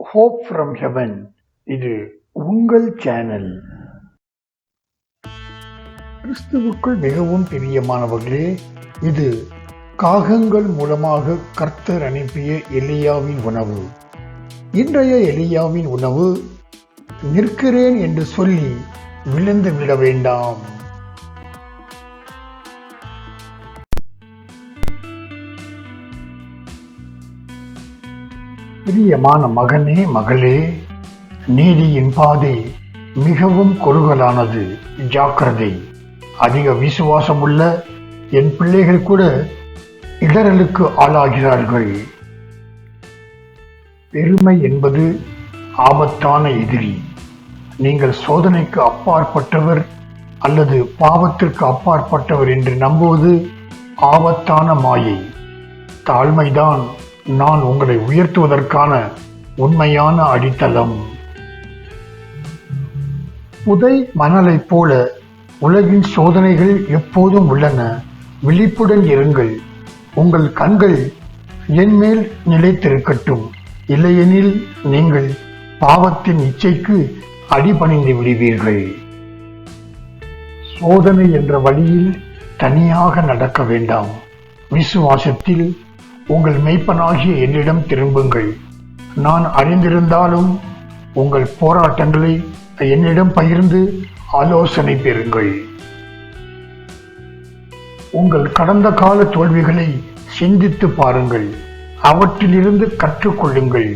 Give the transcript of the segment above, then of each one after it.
Hope from heaven. இது உங்கள் channel. கிறிஸ்துவுக்குள் மிகவும் பிரியமானவர்களே, இது காகங்கள் மூலமாக கர்த்தர் அனுப்பிய எலியாவின் உணவு. இன்றைய எலியாவின் உணவு, நிற்கிறேன் என்று சொல்லி விழுந்து விட வேண்டாம். பிரியமான மகனே, மகளே, நீதியின் பாதை மிகவும் குறுகலானது, ஜாக்கிரதை. அதிக விசுவாசமுள்ள என் பிள்ளைகள் கூட இடரலுக்கு ஆளாகிறார்கள். பெருமை என்பது ஆபத்தான எதிரி. நீங்கள் சோதனைக்கு அப்பாற்பட்டவர் அல்லது பாவத்திற்கு அப்பாற்பட்டவர் என்று நம்புவது ஆபத்தான மாயை. தாழ்மைதான் நான் உங்களை உயர்த்துவதற்கான உண்மையான அடித்தளம். புதை மணலைப் போல உலகின் சோதனைகள் எப்போதும் உள்ளன. விழிப்புடன் இருங்கள். உங்கள் கண்கள் என் மேல் நிலைத்திருக்கட்டும். இல்லையெனில் நீங்கள் பாவத்தின் இச்சைக்கு அடிபணிந்து விடுவீர்கள். சோதனை என்ற வழியில் தனியாக நடக்க வேண்டாம். விசுவாசத்தில் உங்கள் மெய்ப்பனாகிய என்னிடம் திரும்புங்கள். நான் அறிந்திருந்தாலும் உங்கள் போராட்டங்களை என்னிடம் பகிர்ந்து ஆலோசனை பெறுங்கள். உங்கள் கடந்த கால தோல்விகளை சிந்தித்து பாருங்கள். அவற்றிலிருந்து கற்றுக்கொள்ளுங்கள்.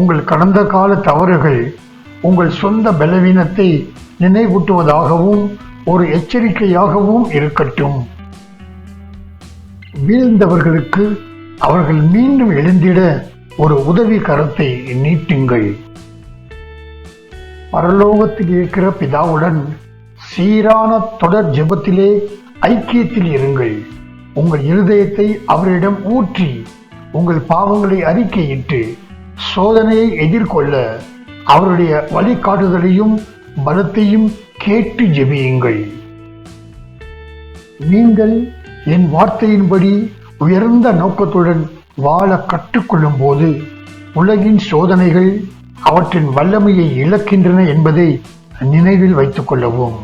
உங்கள் கடந்த கால தவறுகள் உங்கள் சொந்த பலவீனத்தை நினைவூட்டுவதாகவும் ஒரு எச்சரிக்கையாகவும் இருக்கட்டும். வீழ்ந்தவர்களுக்கு அவர்கள் மீண்டும் எழுந்திட ஒரு உதவி கரத்தை நீட்டுங்கள். பரலோகத்தில் இருக்கிற பிதாவுடன் சீரான தொடர் ஜெபத்திலே ஐக்கியத்தில் இருங்கள். உங்கள் இருதயத்தை அவரிடம் ஊற்றி உங்கள் பாவங்களை அறிக்கையிட்டு சோதனையை எதிர்கொள்ள அவருடைய வழிகாட்டுதலையும் பலத்தையும் கேட்டு ஜெபியுங்கள். நீங்கள் என் வார்த்தையின்படி உயர்ந்த நோக்கத்துடன் வாழ கற்றுக்கொள்ளும் போது உலகின் சோதனைகள் அவற்றின் வல்லமையை இழக்கின்றன என்பதை நினைவில் வைத்துக் கொள்ளவும்.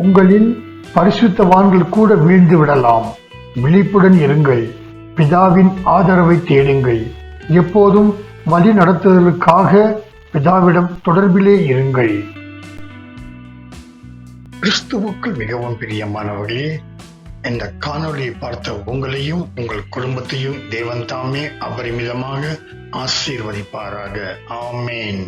உங்களில் பரிசுத்தவான்கள் கூட வீழ்ந்து விடலாம். விழிப்புடன் இருங்கள். பிதாவின் ஆதரவை தேடுங்கள். எப்போதும் வழி நடத்துதலுக்காக பிதாவிடம் தொடர்பிலே இருங்கள். கிறிஸ்துவுக்குள் மிகவும் பிரியமானவர்களே, இந்த காணொலியை பார்த்த உங்களையும் உங்கள் குடும்பத்தையும் தேவன் தாமே அபரிமிதமாக ஆசீர்வதிப்பாராக. ஆமேன்.